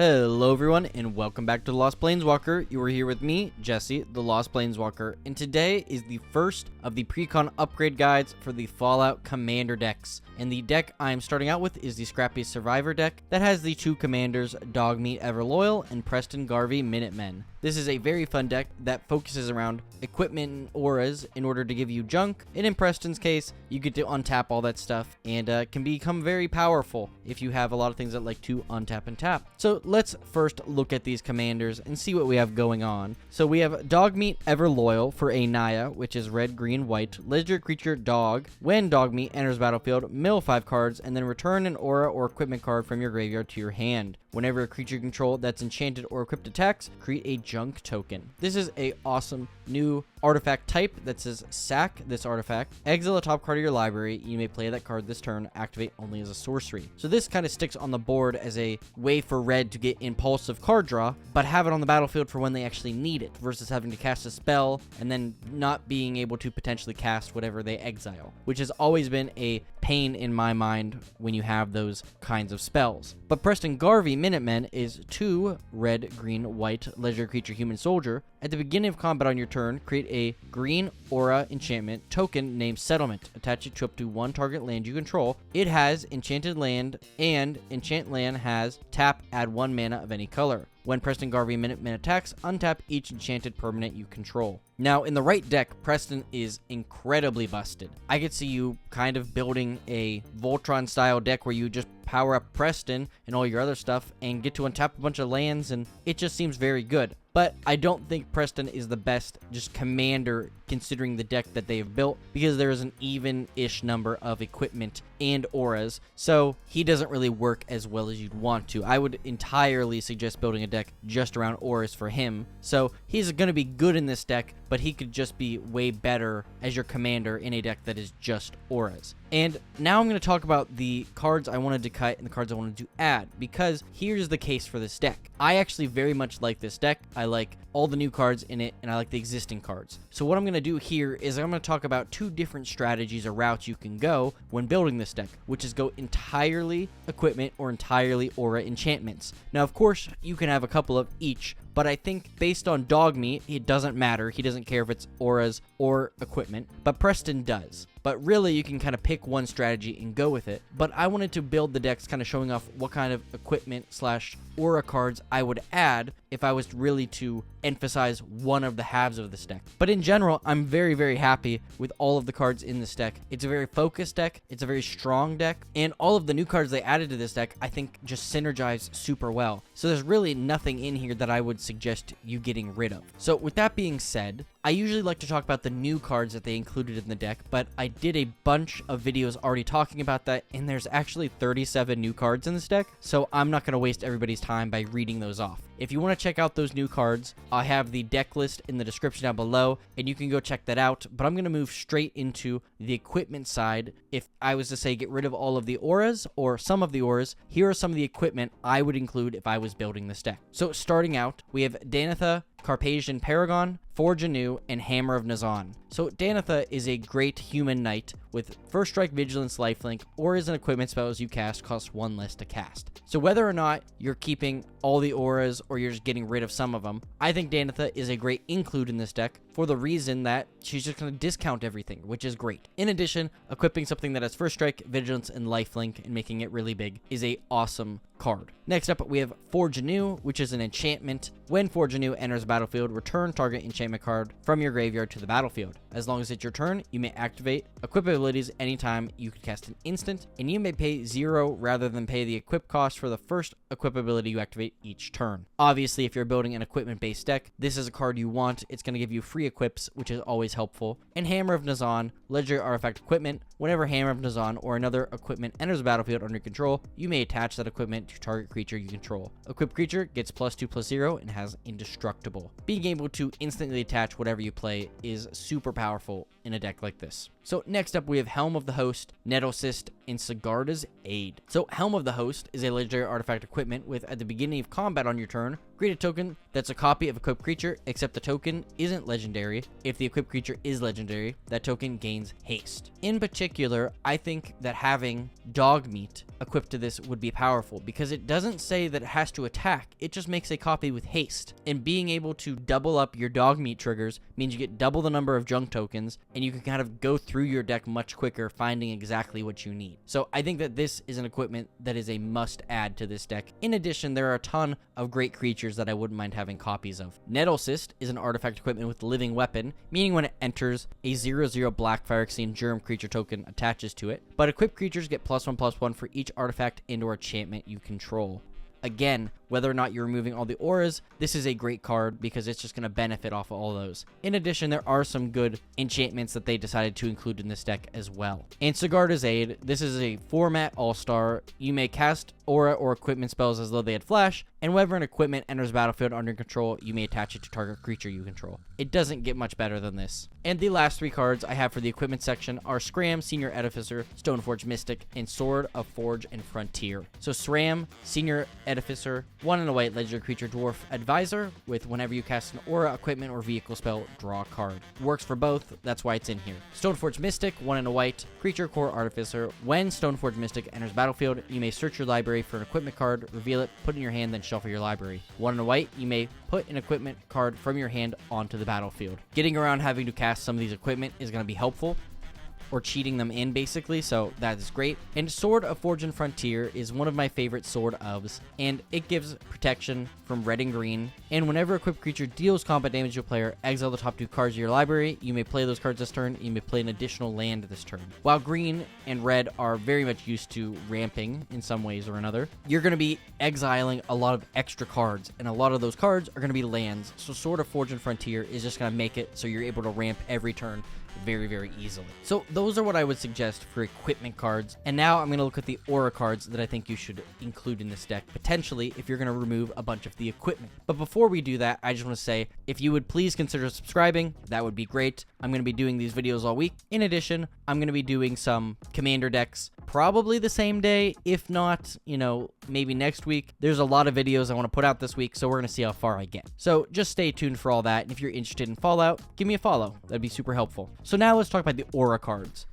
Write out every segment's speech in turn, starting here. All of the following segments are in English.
Hello everyone and welcome back to The Lost Planeswalker. You are here with me, Jesse, The Lost Planeswalker, and today is the first of the Precon upgrade guides for the Fallout Commander decks. And the deck I'm starting out with is the Scrappy Survivor deck that has the two commanders, Dogmeat Everloyal and Preston Garvey Minutemen. This is a very fun deck that focuses around equipment and auras in order to give you junk, and in Preston's case, you get to untap all that stuff and can become very powerful if you have a lot of things that like to untap and tap. So let's first look at these commanders and see what we have going on. So we have Dogmeat Everloyal for a Naya, which is red, green, white, legendary creature dog. When Dogmeat enters battlefield, mill 5 cards and then return an aura or equipment card from your graveyard to your hand. Whenever a creature you control that's enchanted or equipped attacks, create a junk token. This is a awesome new artifact type that says sack this artifact, exile a top card of your library, you may play that card this turn, activate only as a sorcery. So this kind of sticks on the board as a way for red to get impulsive card draw, but have it on the battlefield for when they actually need it, versus having to cast a spell and then not being able to potentially cast whatever they exile, which has always been a pain in my mind when you have those kinds of spells. But Preston Garvey Minutemen is 2 red, green, white, legendary creature human soldier. At the beginning of combat on your turn, create a green aura enchantment token named Settlement. Attach it to up to 1 target land you control. It has enchanted land, and enchant land has tap, add 1 mana of any color. When Preston Garvey Minutemen attacks, untap each enchanted permanent you control. Now, in the right deck, Preston is incredibly busted. I could see you kind of building a Voltron-style deck where you just power up Preston and all your other stuff and get to untap a bunch of lands, and it just seems very good. But I don't think Preston is the best just commander considering the deck that they have built, because there is an even-ish number of equipment and auras, so he doesn't really work as well as you'd want to. I would entirely suggest building a deck just around auras for him. So he's going to be good in this deck, but he could just be way better as your commander in a deck that is just auras. And now I'm going to talk about the cards I wanted to cut and the cards I wanted to add, because here's the case for this deck. I actually very much like this deck. I like all the new cards in it, and I like the existing cards. So what I'm going to do here is I'm going to talk about 2 different strategies or routes you can go when building this deck, which is go entirely equipment or entirely aura enchantments. Now, of course, you can have a couple of each, but I think based on Dogmeat, it doesn't matter. He doesn't care if it's auras or equipment, but Preston does. But really, you can kind of pick one strategy and go with it. But I wanted to build the decks kind of showing off what kind of equipment / aura cards I would add if I was really to emphasize one of the halves of this deck. But in general, I'm very, very happy with all of the cards in this deck. It's a very focused deck. It's a very strong deck. And all of the new cards they added to this deck, I think, just synergize super well. So there's really nothing in here that I would suggest you getting rid of. So with that being said, I usually like to talk about the new cards that they included in the deck, but I did a bunch of videos already talking about that, and there's actually 37 new cards in this deck, so I'm not going to waste everybody's time by reading those off. If you want to check out those new cards, I have the deck list in the description down below, and you can go check that out, but I'm going to move straight into the equipment side. If I was to say get rid of all of the auras, or some of the auras, here are some of the equipment I would include if I was building this deck. So starting out, we have Danitha, Carpasian Paragon, Forge Anew, and Hammer of Nazan. So Danitha is a great human knight with First Strike, Vigilance, Lifelink, auras and equipment spells you cast cost 1 less to cast. So whether or not you're keeping all the auras or you're just getting rid of some of them, I think Danitha is a great include in this deck for the reason that she's just going to discount everything, which is great. In addition, equipping something that has First Strike, Vigilance, and Lifelink and making it really big is a awesome card. Next up, we have Forge Anew, which is an enchantment. When Forge Anew enters the battlefield, return target enchantment card from your graveyard to the battlefield. As long as it's your turn, you may activate equip abilities anytime you can cast an instant, and you may pay 0 rather than pay the equip cost for the first equip ability you activate each turn. Obviously, if you're building an equipment-based deck, this is a card you want. It's going to give you free equips, which is always helpful. And Hammer of Nazan, legendary artifact equipment. Whenever Hammer of Nazan or another equipment enters the battlefield under your control, you may attach that equipment to target creature you control. Equipped creature gets +2/+0 and has indestructible. Being able to instantly attach whatever you play is super powerful in a deck like this. So next up, we have Helm of the Host, Nettlecyst, and Sigarda's Aid. So Helm of the Host is a legendary artifact equipment with, at the beginning of combat on your turn, create a token that's a copy of equipped creature, except the token isn't legendary. If the equipped creature is legendary, that token gains haste. In particular, I think that having dog meat equipped to this would be powerful because it doesn't say that it has to attack, it just makes a copy with haste. And being able to double up your dog meat triggers means you get double the number of junk tokens, and you can kind of go through your deck much quicker, finding exactly what you need. So I think that this is an equipment that is a must add to this deck. In addition, there are a ton of great creatures that I wouldn't mind having copies of. Nettlecyst is an artifact equipment with living weapon, meaning when it enters, a 0/0 black Phyrexian germ creature token attaches to it, but equipped creatures get +1/+1 for each artifact and/or enchantment you control. Again, whether or not you're removing all the auras, this is a great card because it's just going to benefit off of all those. In addition, there are some good enchantments that they decided to include in this deck as well. And Sigarda's Aid, this is a format all-star. You may cast aura or equipment spells as though they had flash, and whenever an equipment enters the battlefield under control, you may attach it to target creature you control. It doesn't get much better than this. And the last three cards I have for the equipment section are Scram, Senior Edificer, Stoneforge Mystic, and Sword of Forge and Frontier. So Scram, Senior Edificer, 1 and a white legendary creature dwarf advisor with whenever you cast an aura, equipment, or vehicle spell, draw a card. Works for both, that's why it's in here. Stoneforge Mystic, 1 and a white, creature core artificer. When Stoneforge Mystic enters battlefield, you may search your library for an equipment card, reveal it, put it in your hand, then shuffle your library. 1 and a white, you may put an equipment card from your hand onto the battlefield. Getting around having to cast some of these equipment is going to be helpful, or cheating them in basically, so that is great. And Sword of Forge and Frontier is one of my favorite sword ofs, and it gives protection from red and green, and whenever equipped creature deals combat damage to a player, exile the top 2 cards of your library. You may play those cards this turn, you may play an additional land this turn. While green and red are very much used to ramping in some ways or another, you're going to be exiling a lot of extra cards, and a lot of those cards are going to be lands, so Sword of Forge and Frontier is just going to make it so you're able to ramp every turn very, very easily. So those are what I would suggest for equipment cards. And now I'm going to look at the aura cards that I think you should include in this deck, potentially if you're going to remove a bunch of the equipment. But before we do that, I just want to say, if you would please consider subscribing, that would be great. I'm going to be doing these videos all week. In addition, I'm going to be doing some commander decks probably the same day, if not, maybe next week. There's a lot of videos I want to put out this week, so we're going to see how far I get. So just stay tuned for all that. And if you're interested in Fallout, give me a follow. That'd be super helpful. So now let's talk about the aura cards,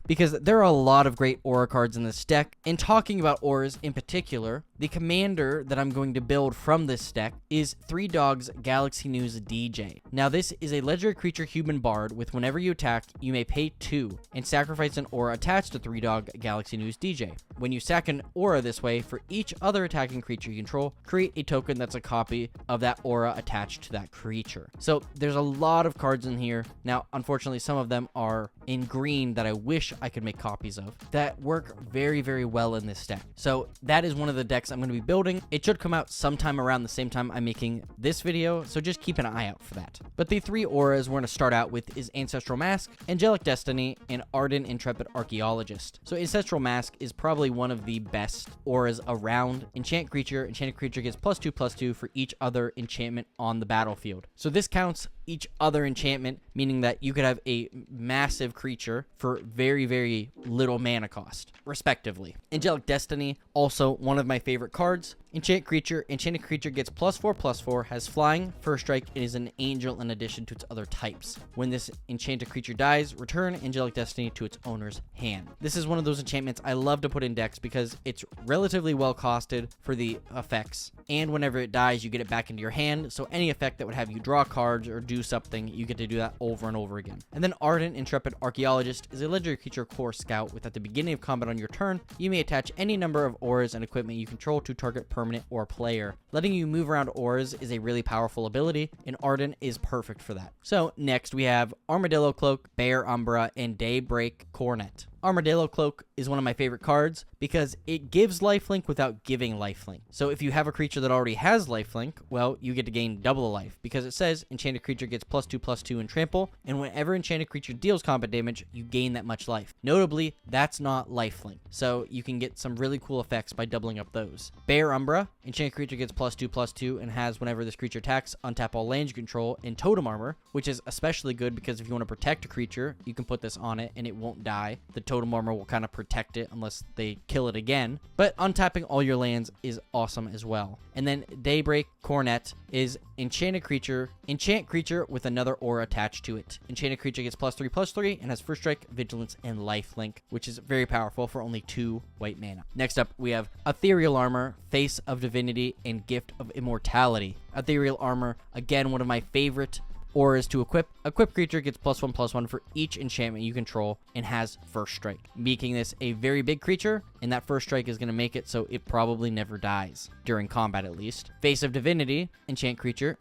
because there are a lot of great aura cards in this deck. And talking about auras in particular, the commander that I'm going to build from this deck is 3 Dogs Galaxy News DJ. Now this is a legendary creature human bard with whenever you attack, you may pay 2 and sacrifice an aura attached to 3 Dog Galaxy News DJ. When you sack an aura this way, for each other attacking creature you control, create a token that's a copy of that aura attached to that creature. So there's a lot of cards in here. Now, unfortunately, some of them are in green that I wish I could make copies of that work very, very well in this deck. So that is one of the decks I'm going to be building. It should come out sometime around the same time I'm making this video, so just keep an eye out for that. But the 3 auras we're going to start out with is Ancestral Mask, Angelic Destiny, and Ardent Intrepid Archaeologist. So Ancestral Mask is probably one of the best auras around. Enchanted creature gets +2/+2 for each other enchantment on the battlefield. So this counts each other enchantment, meaning that you could have a massive creature for very, very little mana cost, respectively. Angelic Destiny, also one of my favorite cards. Enchanted creature gets +4/+4, has flying, first strike, and is an angel in addition to its other types. When this enchanted creature dies, return Angelic Destiny to its owner's hand. This is one of those enchantments I love to put in decks because it's relatively well costed for the effects, and whenever it dies, you get it back into your hand, so any effect that would have you draw cards or do something, you get to do that over and over again. And then Ardent Intrepid Archaeologist is a legendary creature core scout with, at the beginning of combat on your turn, you may attach any number of auras and equipment you control to target permanent or player. Letting you move around auras is a really powerful ability, and Ardent is perfect for that. So next we have Armadillo Cloak, Bear Umbra, and Daybreak Cornet. Armadillo Cloak is one of my favorite cards because it gives lifelink without giving lifelink. So if you have a creature that already has lifelink, well, you get to gain double the life because it says enchanted creature gets +2/+2 in trample, and whenever enchanted creature deals combat damage, you gain that much life. Notably, that's not lifelink, so you can get some really cool effects by doubling up those. Bear Umbra, enchanted creature gets +2/+2 and has whenever this creature attacks, untap all lands you control in totem armor, which is especially good because if you want to protect a creature, you can put this on it and it won't die. The totem armor will kind of protect it unless they kill it again. But untapping all your lands is awesome as well. And then Daybreak Coronet is enchanted creature, enchant creature with another aura attached to it. Enchanted creature gets +3/+3 and has first strike, vigilance, and lifelink, which is very powerful for only 2 white mana. Next up, we have Ethereal Armor, Face of Divinity, and Gift of Immortality. Ethereal Armor, again, one of my favorite auras to equip. Equip creature gets +1/+1 for each enchantment you control and has first strike, making this a very big creature, and that first strike is going to make it so it probably never dies, during combat at least. Face of Divinity, enchanted creature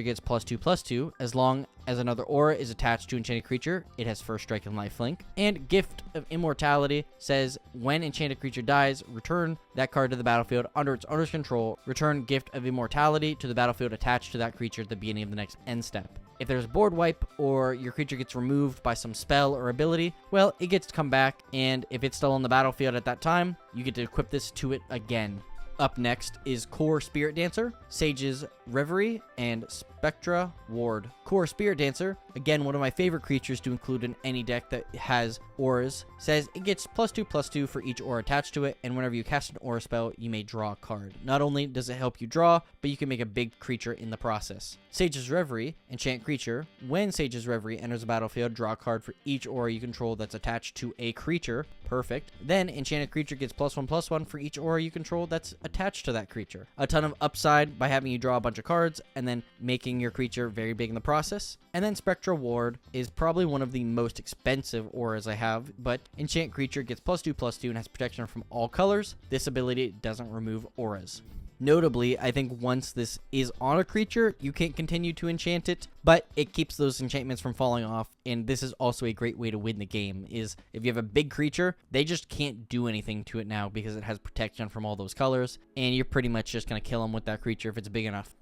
gets +2/+2 as long as another aura is attached to enchanted creature, it has first strike and lifelink. And Gift of Immortality says when enchanted creature dies, return that card to the battlefield under its owner's control. Return Gift of Immortality to the battlefield attached to that creature at the beginning of the next end step. If there's a board wipe or your creature gets removed by some spell or ability, well, it gets to come back, and if it's still on the battlefield at that time, you get to equip this to it again. Up next is Core Spirit Dancer, Sage's Reverie, and Spectra Ward. Core Spirit Dancer, again one of my favorite creatures to include in any deck that has auras, says it gets +2/+2 for each aura attached to it, and whenever you cast an aura spell, you may draw a card. Not only does it help you draw, but you can make a big creature in the process. Sage's Reverie, enchant creature. When Sage's Reverie enters the battlefield, draw a card for each aura you control that's attached to a creature. Perfect. Then enchanted creature gets +1/+1 for each aura you control that's attached to that creature. A ton of upside by having you draw a bunch of cards and then making your creature very big in the process. And then Spectra Ward is probably one of the most expensive auras I have, but enchant creature gets +2/+2 and has protection from all colors. This ability doesn't remove auras. Notably, I think once this is on a creature, you can't continue to enchant it, but it keeps those enchantments from falling off, and this is also a great way to win the game, is if you have a big creature, they just can't do anything to it now because it has protection from all those colors, and you're pretty much just going to kill them with that creature if it's big enough.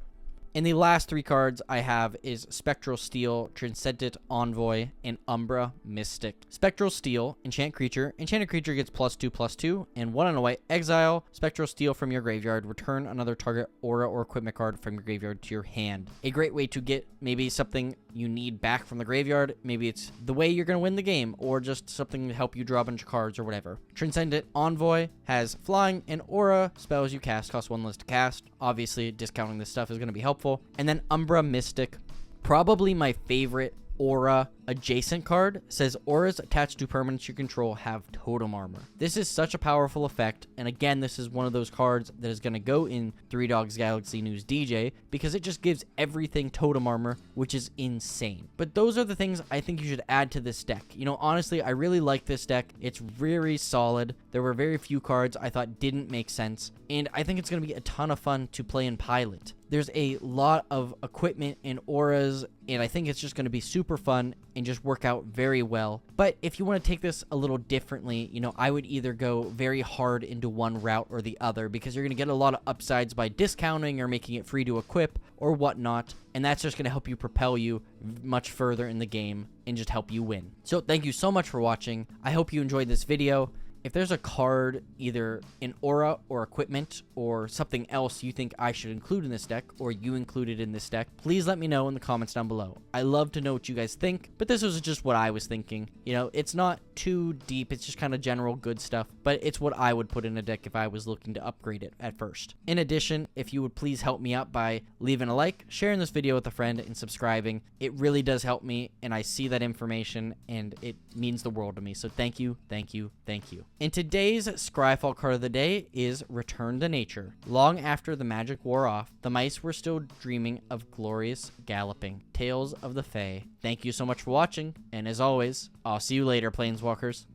And the last 3 cards I have is Spectral Steel, Transcendent Envoy, and Umbra Mystic. Spectral Steel, enchant creature. Enchanted creature gets +2/+2, and 1 and a white. Exile Spectral Steel from your graveyard. Return another target aura or equipment card from your graveyard to your hand. A great way to get maybe something you need back from the graveyard. Maybe it's the way you're going to win the game, or just something to help you draw a bunch of cards or whatever. Transcendent Envoy has flying and aura. Spells you cast cost 1 less to cast. Obviously, discounting this stuff is going to be helpful. And then Umbra Mystic, probably my favorite aura adjacent card, says auras attached to permanents you control have totem armor. This is such a powerful effect, and again, this is one of those cards that is going to go in 3 Dogs Galaxy News DJ because it just gives everything totem armor, which is insane. But those are the things I think you should add to this deck. You know, honestly, I really like this deck. It's very solid. There were very few cards I thought didn't make sense, and I think it's going to be a ton of fun to play in Pilot. There's a lot of equipment and auras, and I think it's just going to be super fun and just work out very well. But if you want to take this a little differently, you know, I would either go very hard into one route or the other because you're going to get a lot of upsides by discounting or making it free to equip or whatnot, and that's just going to help you propel you much further in the game and just help you win. So thank you so much for watching. I hope you enjoyed this video. If there's a card, either an aura or equipment or something else you think I should include in this deck, or you included in this deck, please let me know in the comments down below. I love to know what you guys think, but this was just what I was thinking. You know, it's not too deep, it's just kind of general good stuff, but it's what I would put in a deck if I was looking to upgrade it at first. In addition, if you would please help me out by leaving a like, sharing this video with a friend, and subscribing. It really does help me, and I see that information, and it means the world to me. So thank you, thank you, thank you. And today's Scryfall card of the day is Return to Nature. Long after the magic wore off, the mice were still dreaming of glorious galloping. Tales of the Fae. Thank you so much for watching, and as always, I'll see you later, Planeswalkers.